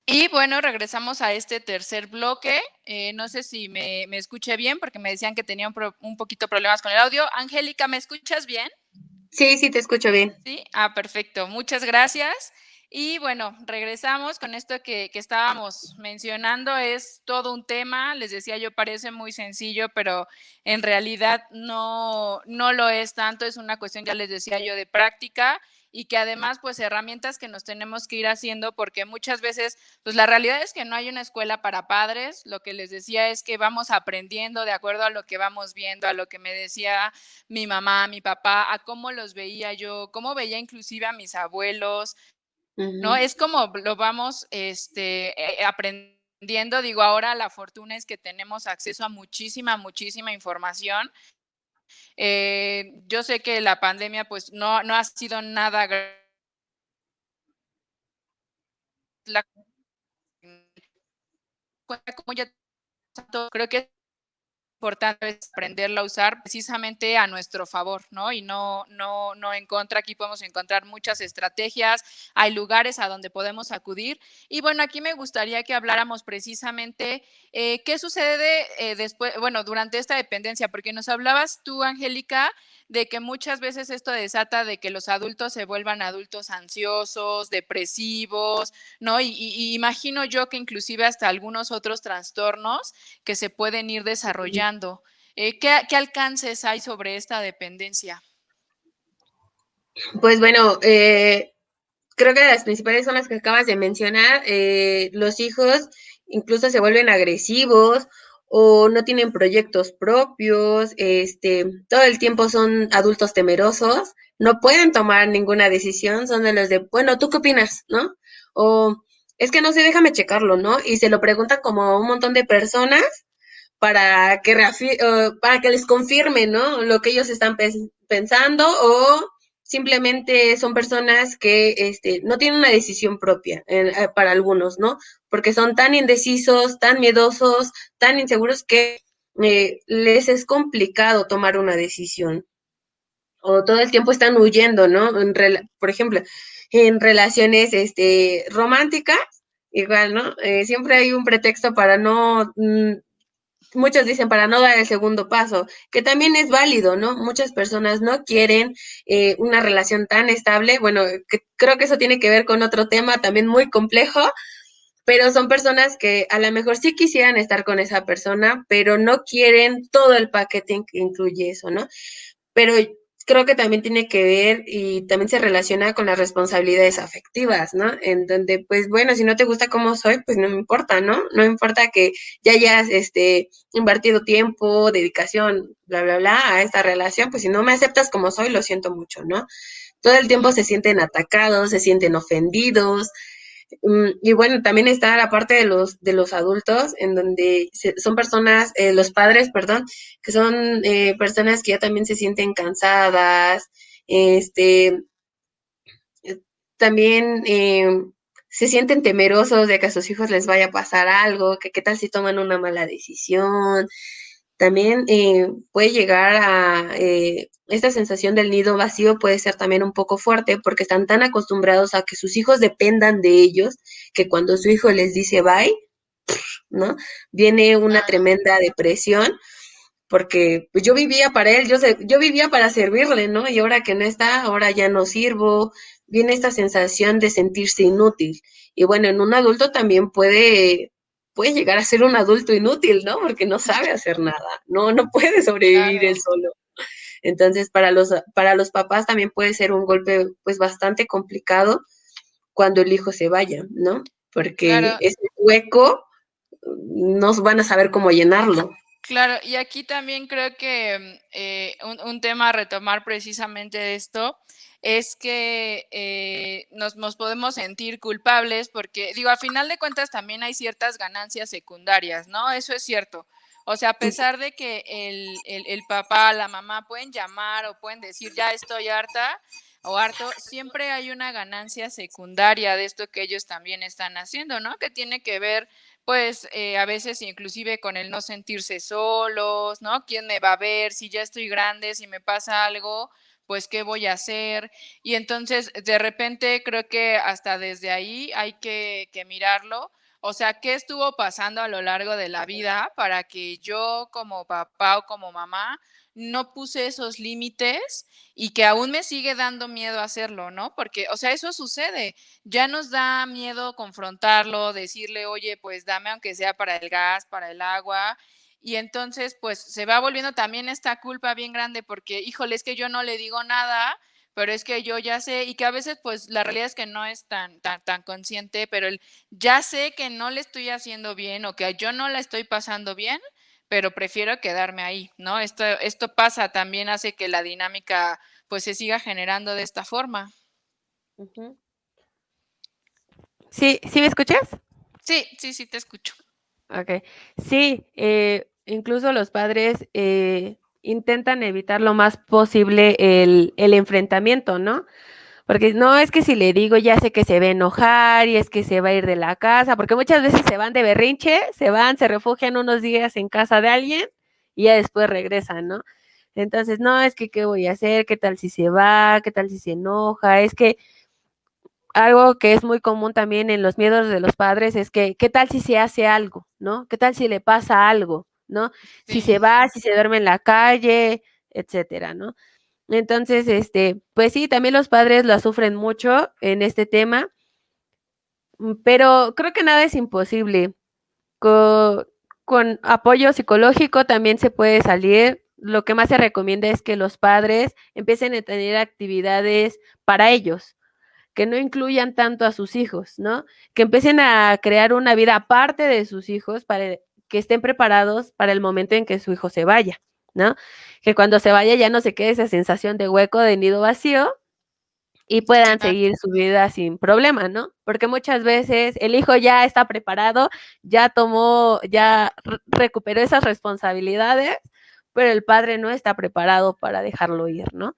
Speaker 1: Y bueno, regresamos a este tercer bloque. No sé si me escuché bien porque me decían que tenía un poquito problemas con el audio. Angélica, ¿me escuchas bien?
Speaker 3: Sí, sí, te escucho bien.
Speaker 1: Sí, perfecto. Muchas gracias. Y bueno, regresamos con esto que estábamos mencionando. Es todo un tema. Les decía yo, parece muy sencillo, pero en realidad no lo es tanto. Es una cuestión, ya les decía yo, de práctica y que además, pues, herramientas que nos tenemos que ir haciendo porque muchas veces, pues, la realidad es que no hay una escuela para padres. Lo que les decía es que vamos aprendiendo de acuerdo a lo que vamos viendo, a lo que me decía mi mamá, mi papá, a cómo los veía yo, cómo veía inclusive a mis abuelos, ¿no?
Speaker 3: Ujú.
Speaker 1: Es como lo vamos, aprendiendo. Digo, ahora la fortuna es que tenemos acceso a muchísima información. Yo sé que la pandemia, pues, no ha sido nada la como ya creo que importante es aprenderla a usar precisamente a nuestro favor, ¿no? Y no en contra. Aquí podemos encontrar muchas estrategias, hay lugares a donde podemos acudir. Y bueno, aquí me gustaría que habláramos precisamente qué sucede después, bueno, durante esta dependencia, porque nos hablabas tú, Angélica, de que muchas veces esto desata de que los adultos se vuelvan adultos ansiosos, depresivos, ¿no? Y imagino yo que inclusive hasta algunos otros trastornos que se pueden ir desarrollando. ¿Qué alcances hay sobre esta dependencia?
Speaker 3: Pues bueno, creo que las principales son las que acabas de mencionar. Los hijos incluso se vuelven agresivos o no tienen proyectos propios, todo el tiempo son adultos temerosos, no pueden tomar ninguna decisión, son de los de, bueno, ¿tú qué opinas? ¿No? O es que no sé, déjame checarlo, ¿no? Y se lo preguntan como a un montón de personas para que les confirme, ¿no? Lo que ellos están pensando o simplemente son personas que no tienen una decisión propia para algunos, ¿no? Porque son tan indecisos, tan miedosos, tan inseguros que les es complicado tomar una decisión o todo el tiempo están huyendo, ¿no? Por ejemplo, en relaciones románticas, igual, ¿no? Siempre hay un pretexto para no muchos dicen para no dar el segundo paso, que también es válido, ¿no? Muchas personas no quieren una relación tan estable. Bueno, creo que eso tiene que ver con otro tema también muy complejo, pero son personas que a lo mejor sí quisieran estar con esa persona, pero no quieren todo el paquete que incluye eso, ¿no? Pero creo que también tiene que ver y también se relaciona con las responsabilidades afectivas, ¿no? En donde, pues bueno, si no te gusta cómo soy, pues no me importa, ¿no? No me importa que ya hayas invertido tiempo, dedicación, bla, bla, bla, a esta relación, pues si no me aceptas como soy, lo siento mucho, ¿no? Todo el tiempo se sienten atacados, se sienten ofendidos, y bueno, también está la parte de los adultos, en donde son personas, los padres, perdón, que son personas que ya también se sienten cansadas, este, también se sienten temerosos de que a sus hijos les vaya a pasar algo, que qué tal si toman una mala decisión. También puede llegar a esta sensación del nido vacío puede ser también un poco fuerte porque están tan acostumbrados a que sus hijos dependan de ellos que cuando su hijo les dice bye, ¿no? Viene una
Speaker 1: Claro,
Speaker 3: tremenda depresión porque pues yo vivía para él, yo vivía para servirle, ¿no? Y ahora que no está, ahora ya no sirvo, viene esta sensación de sentirse inútil. Y bueno, en un adulto también puede llegar a ser un adulto inútil, ¿no? Porque no sabe hacer nada, no puede sobrevivir él
Speaker 1: claro,
Speaker 3: solo. Entonces, para los papás también puede ser un golpe pues bastante complicado cuando el hijo se vaya, ¿no? Porque
Speaker 1: claro.
Speaker 3: ese hueco no van a saber cómo llenarlo.
Speaker 1: Claro, y aquí también creo que un tema a retomar precisamente de esto es que nos podemos sentir culpables porque, digo, a final de cuentas también hay ciertas ganancias secundarias, ¿no? Eso es cierto. O sea, a pesar de que el papá, la mamá pueden llamar o pueden decir, ya estoy harta o harto, siempre hay una ganancia secundaria de esto que ellos también están haciendo, ¿no? Que tiene que ver pues, a veces inclusive con el no sentirse solos, ¿no? ¿Quién me va a ver? Si ya estoy grande, si me pasa algo, pues, ¿qué voy a hacer? Y entonces, de repente, creo que hasta desde ahí hay que mirarlo. O sea, ¿qué estuvo pasando a lo largo de la vida para que yo como papá o como mamá no puse esos límites y que aún me sigue dando miedo hacerlo, ¿no? Porque, o sea, eso sucede. Ya nos da miedo confrontarlo, decirle: "Oye, pues dame aunque sea para el gas, para el agua". Y entonces, pues, se va volviendo también esta culpa bien grande porque, híjole, es que yo no le digo nada, pero es que yo ya sé, y que a veces, pues, la realidad es que no es tan consciente, pero el ya sé que no le estoy haciendo bien o que yo no la estoy pasando bien, pero prefiero quedarme ahí, ¿no? Esto pasa, también hace que la dinámica, pues, se siga generando de esta forma.
Speaker 2: Ujú. Sí, ¿sí me escuchas?
Speaker 1: Sí, sí, sí, te escucho.
Speaker 2: Okey. Sí, incluso los padres, intentan evitar lo más posible el enfrentamiento, ¿no? Porque no, es que si le digo ya sé que se va a enojar y es que se va a ir de la casa, porque muchas veces se van de berrinche, se van, se refugian unos días en casa de alguien y ya después regresan, ¿no? Entonces, no, es que qué voy a hacer, qué tal si se va, qué tal si se enoja, es que algo que es muy común también en los miedos de los padres es que, ¿qué tal si se hace algo, no? ¿Qué tal si le pasa algo, no? Si se
Speaker 1: Sí,
Speaker 2: va, si se duerme en la calle, etcétera, ¿no? Entonces, pues sí, también los padres la sufren mucho en este tema, pero creo que nada es imposible. Co con apoyo psicológico también se puede salir. Lo que más se recomienda es que los padres empiecen a tener actividades para ellos, que no incluyan tanto a sus hijos, ¿no? Que empiecen a crear una vida aparte de sus hijos para que estén preparados para el momento en que su hijo se vaya, ¿no? Que cuando se vaya ya no se quede esa sensación de hueco, de nido vacío y puedan
Speaker 1: claro,
Speaker 2: seguir su vida sin problema, ¿no? Porque muchas veces el hijo ya está preparado, ya tomó, ya recuperó esas responsabilidades, pero el padre no está preparado para dejarlo ir, ¿no?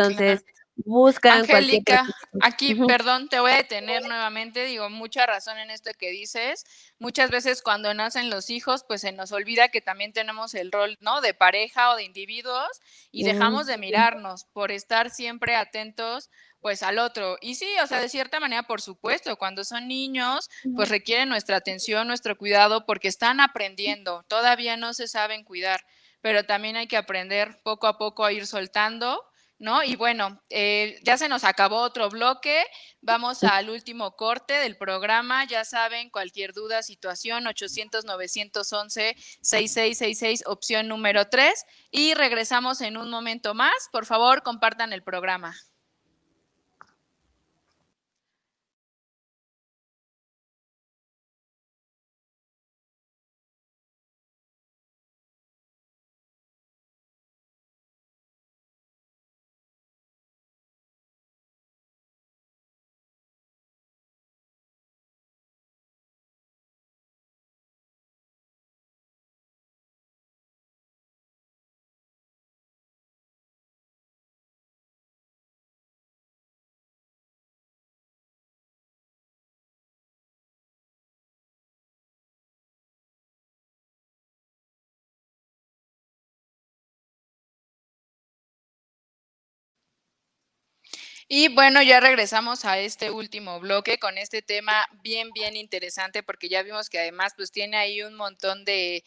Speaker 1: claro.
Speaker 2: Entonces, buscan cualquier
Speaker 4: Angélica,
Speaker 2: pretexto.
Speaker 4: aquí,
Speaker 2: Ujú.
Speaker 4: perdón, te voy a detener nuevamente, digo, mucha razón en esto que dices. Muchas veces cuando nacen los hijos, pues se nos olvida que también tenemos el rol, ¿no? De pareja o de individuos y dejamos de
Speaker 2: Sí.
Speaker 4: mirarnos por estar siempre atentos, pues al otro. Y sí, o sea, de cierta manera, por supuesto, cuando son niños, pues requieren nuestra atención, nuestro cuidado, porque están aprendiendo, todavía no se saben cuidar, pero también hay que aprender poco a poco a ir soltando, ¿no? Y bueno, ya se nos acabó otro bloque, vamos al último corte del programa, ya saben, cualquier duda, situación, 800-911-6666, opción número 3, y regresamos en un momento más. Por favor, compartan el programa. Y bueno, ya regresamos a este último bloque con este tema bien, bien interesante, porque ya vimos que además pues tiene ahí un montón de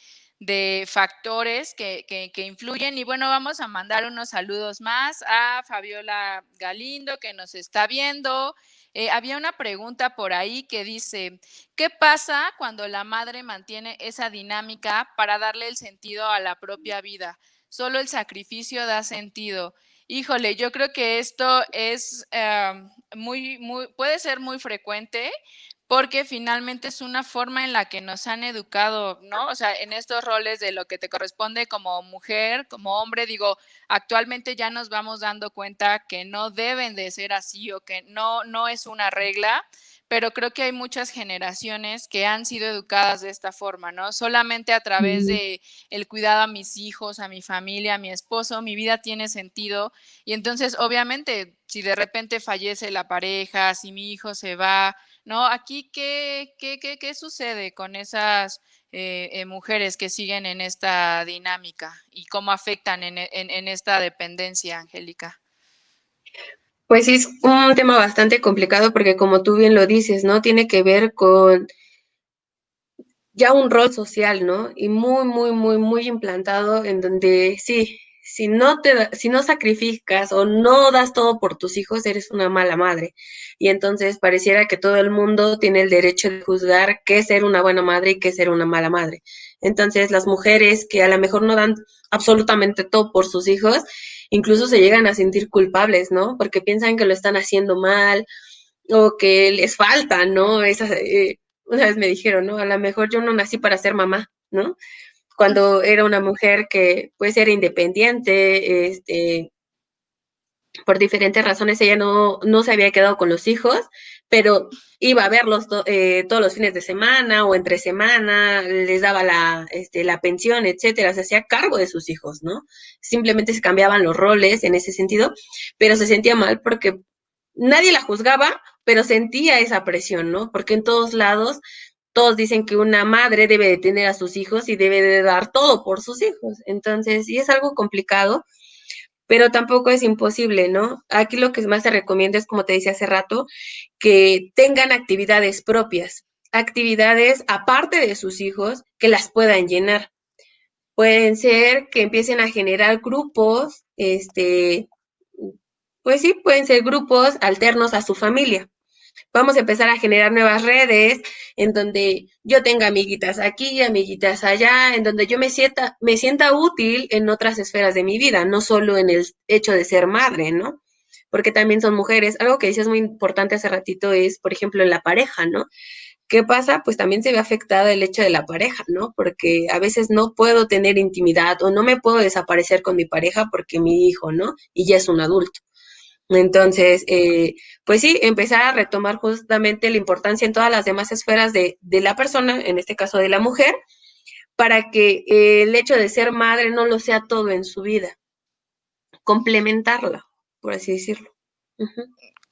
Speaker 4: factores que influyen. Y bueno, vamos a mandar unos saludos más a Fabiola Galindo, que nos está viendo. Había una pregunta por ahí que dice, ¿qué pasa cuando la madre mantiene esa dinámica para darle el sentido a la propia vida? Solo el sacrificio da sentido. Híjole, yo creo que esto es puede ser muy frecuente porque finalmente es una forma en la que nos han educado, ¿no? O sea, en estos roles de lo que te corresponde como mujer, como hombre, digo, actualmente ya nos vamos dando cuenta que no deben de ser así o que no es una regla, pero creo que hay muchas generaciones que han sido educadas de esta forma, ¿no? Solamente a través de el cuidado a mis hijos, a mi familia, a mi esposo, mi vida tiene sentido y entonces, obviamente, si de repente fallece la pareja, si mi hijo se va, ¿no? Aquí, ¿qué sucede con esas mujeres que siguen en esta dinámica y cómo afectan en esta dependencia, Angélica?
Speaker 3: Pues sí, es un tema bastante complicado porque como tú bien lo dices, ¿no? Tiene que ver con ya un rol social, ¿no? Y muy, muy, muy, muy implantado en donde sí, si no sacrificas o no das todo por tus hijos, eres una mala madre. Y entonces pareciera que todo el mundo tiene el derecho de juzgar qué es ser una buena madre y qué es ser una mala madre. Entonces las mujeres que a lo mejor no dan absolutamente todo por sus hijos, incluso se llegan a sentir culpables, ¿no? Porque piensan que lo están haciendo mal o que les falta, ¿no? Una vez me dijeron, ¿no? A lo mejor yo no nací para ser mamá, ¿no? Cuando era una mujer que pues era independiente, por diferentes razones ella no se había quedado con los hijos, pero iba a verlos todos los fines de semana o entre semana, les daba la pensión, etcétera, se hacía cargo de sus hijos, ¿no? Simplemente se cambiaban los roles en ese sentido, pero se sentía mal porque nadie la juzgaba, pero sentía esa presión, ¿no? Porque en todos lados todos dicen que una madre debe de tener a sus hijos y debe de dar todo por sus hijos. Entonces, sí es algo complicado, pero tampoco es imposible, ¿no? Aquí lo que más se recomienda es, como te decía hace rato, que tengan actividades propias, actividades aparte de sus hijos que las puedan llenar. Pueden ser que empiecen a generar grupos, pues sí, pueden ser grupos alternos a su familia. Vamos a empezar a generar nuevas redes en donde yo tenga amiguitas aquí, amiguitas allá, en donde yo me sienta útil en otras esferas de mi vida, no solo en el hecho de ser madre, ¿no? Porque también son mujeres. Algo que decías muy importante hace ratito es, por ejemplo, en la pareja, ¿no? ¿Qué pasa? Pues también se ve afectada el hecho de la pareja, ¿no? Porque a veces no puedo tener intimidad o no me puedo desaparecer con mi pareja porque mi hijo, ¿no? Y ya es un adulto. Entonces, pues sí, empezar a retomar justamente la importancia en todas las demás esferas de la persona, en este caso de la mujer, para que el hecho de ser madre no lo sea todo en su vida, complementarla, por así decirlo. Ujú.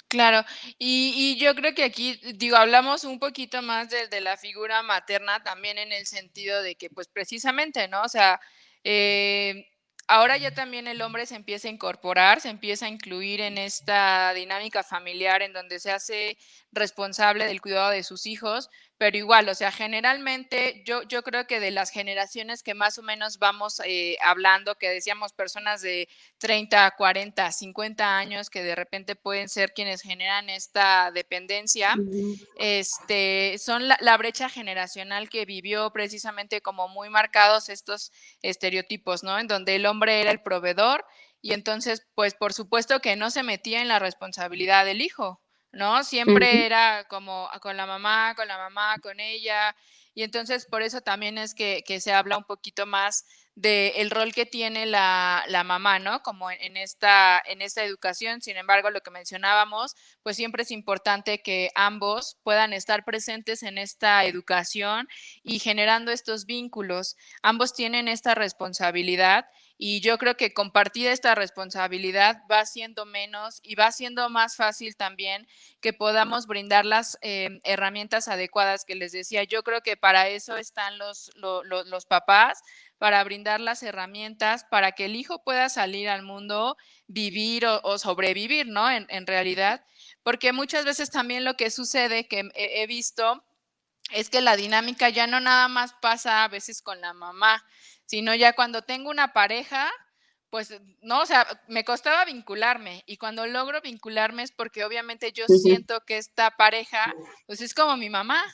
Speaker 4: Claro, y yo creo que aquí, digo, hablamos un poquito más de la figura materna también en el sentido de que, pues, precisamente, ¿no? O sea, eh, ahora ya también el hombre se empieza a incorporar, se empieza a incluir en esta dinámica familiar en donde se hace responsable del cuidado de sus hijos, pero igual, o sea, generalmente yo creo que de las generaciones que más o menos vamos, hablando, que decíamos personas de 30, 40, 50 años que de repente pueden ser quienes generan esta dependencia,
Speaker 3: Ujú.
Speaker 4: son la brecha generacional que vivió precisamente como muy marcados estos estereotipos, ¿no? En donde el hombre era el proveedor y entonces, pues por supuesto que no se metía en la responsabilidad del hijo, ¿no?
Speaker 3: Ujú.
Speaker 4: Siempre era como con la mamá, con ella. Y entonces por eso también es que se habla un poquito más del rol que tiene la mamá, ¿no? Como en esta educación. Sin embargo, lo que mencionábamos, pues siempre es importante que ambos puedan estar presentes en esta educación y generando estos vínculos. Ambos tienen esta responsabilidad y yo creo que compartir esta responsabilidad va siendo menos y va siendo más fácil también que podamos brindar las herramientas adecuadas que les decía. Yo creo que para eso están los papás, para brindar las herramientas para que el hijo pueda salir al mundo, vivir o sobrevivir, ¿no? En realidad, porque muchas veces también lo que sucede que he visto es que la dinámica ya no nada más pasa a veces con la mamá, sino ya cuando tengo una pareja, pues no, o sea, me costaba vincularme y cuando logro vincularme es porque obviamente yo
Speaker 3: Ujú.
Speaker 4: siento que esta pareja, pues es como mi mamá,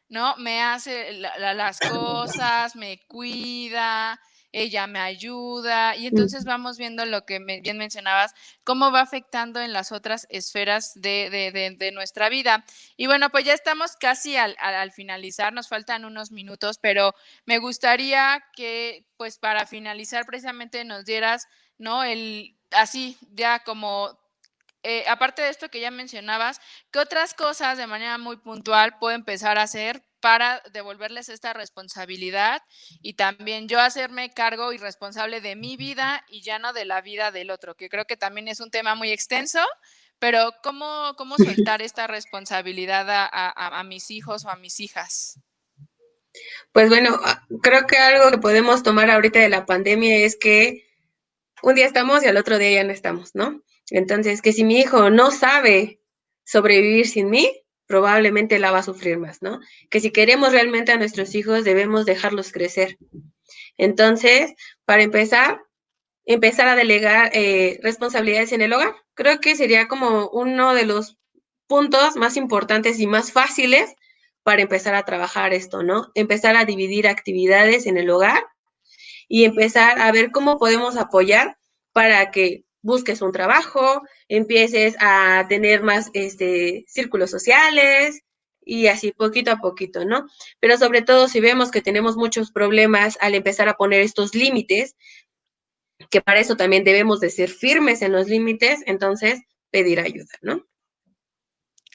Speaker 4: ¿no? Me hace las cosas, me cuida, ella me ayuda y entonces vamos viendo lo que bien mencionabas, cómo va afectando en las otras esferas de nuestra vida. Y bueno, pues ya estamos casi al finalizar, nos faltan unos minutos, pero me gustaría que, pues para finalizar, precisamente nos dieras, ¿no? Así, ya como, aparte de esto que ya mencionabas, ¿qué otras cosas de manera muy puntual puedo empezar a hacer para devolverles esta responsabilidad y también yo hacerme cargo y responsable de mi vida y ya no de la vida del otro? Que creo que también es un tema muy extenso, pero ¿cómo soltar esta responsabilidad a mis hijos o a mis hijas?
Speaker 3: Pues bueno, creo que algo que podemos tomar ahorita de la pandemia es que un día estamos y al otro día ya no estamos, ¿no? Entonces, que si mi hijo no sabe sobrevivir sin mí, probablemente la va a sufrir más, ¿no? Que si queremos realmente a nuestros hijos, debemos dejarlos crecer. Entonces, para empezar a delegar responsabilidades en el hogar. Creo que sería como uno de los puntos más importantes y más fáciles para empezar a trabajar esto, ¿no? Empezar a dividir actividades en el hogar y empezar a ver cómo podemos apoyar para que busques un trabajo, empieces a tener más círculos sociales y así poquito a poquito, ¿no? Pero sobre todo si vemos que tenemos muchos problemas al empezar a poner estos límites, que para eso también debemos de ser firmes en los límites, entonces pedir ayuda, ¿no?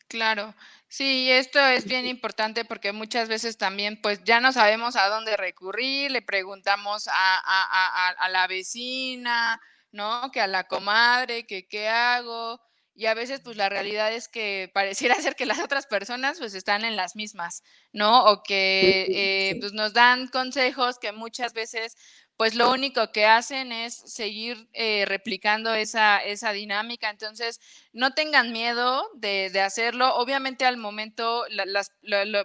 Speaker 4: Claro, sí, esto es bien importante porque muchas veces también, pues ya no sabemos a dónde recurrir, le preguntamos a la vecina, ¿no? Que a la comadre, que qué hago. Y a veces, pues la realidad es que pareciera ser que las otras personas, pues están en las mismas, ¿no? O que
Speaker 3: Sí.
Speaker 4: pues nos dan consejos que muchas veces, pues lo único que hacen es seguir replicando esa dinámica. Entonces, no tengan miedo de hacerlo. Obviamente al momento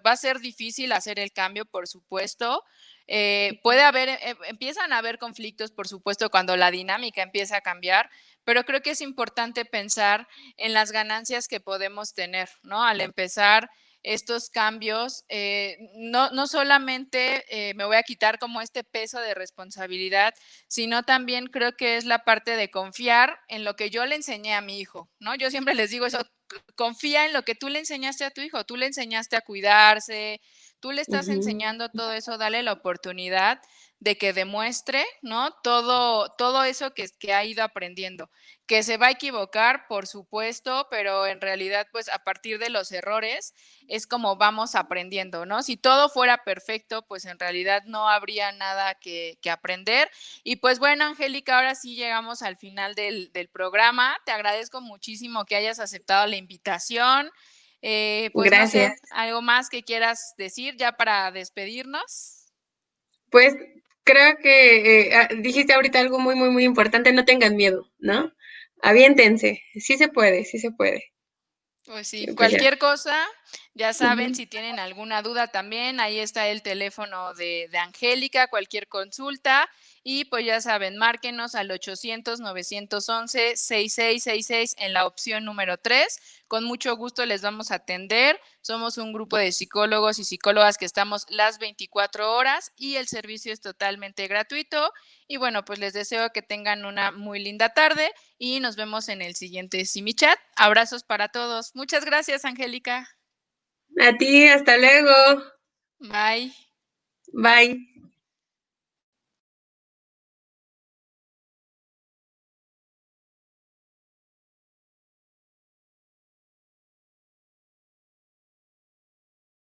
Speaker 4: va a ser difícil hacer el cambio, por supuesto. Puede haber, empiezan a haber conflictos, por supuesto, cuando la dinámica empieza a cambiar, pero creo que es importante pensar en las ganancias que podemos tener, ¿no? Al empezar estos cambios, no solamente me voy a quitar como este peso de responsabilidad, sino también creo que es la parte de confiar en lo que yo le enseñé a mi hijo, ¿no? Yo siempre les digo eso, confía en lo que tú le enseñaste a tu hijo, tú le enseñaste a cuidarse, tú le estás
Speaker 3: Ujú.
Speaker 4: enseñando todo eso, dale la oportunidad de que demuestre, ¿no? Todo eso que ha ido aprendiendo. Que se va a equivocar, por supuesto, pero en realidad, pues a partir de los errores es como vamos aprendiendo, ¿no? Si todo fuera perfecto, pues en realidad no habría nada que aprender. Y pues bueno, Angélica, ahora sí llegamos al final del programa. Te agradezco muchísimo que hayas aceptado la invitación. Pues no sé,
Speaker 3: Gracias.
Speaker 4: ¿algo más que quieras decir ya para despedirnos?
Speaker 3: Pues creo que dijiste ahorita algo muy, muy, muy importante, no tengan miedo, ¿no? Aviéntense, sí se puede, sí se puede.
Speaker 4: Pues sí,
Speaker 3: Pues ya.
Speaker 4: cualquier cosa, ya saben,
Speaker 3: Ujú.
Speaker 4: si tienen alguna duda también, ahí está el teléfono de Angélica, cualquier consulta. Y pues ya saben, márquenos al 800-911-6666 en la opción número 3. Con mucho gusto les vamos a atender. Somos un grupo de psicólogos y psicólogas que estamos las 24 horas y el servicio es totalmente gratuito. Y bueno, pues les deseo que tengan una muy linda tarde y nos vemos en el siguiente Simichat. Abrazos para todos. Muchas gracias, Angélica.
Speaker 3: A ti, hasta luego.
Speaker 4: Bye.
Speaker 3: Bye.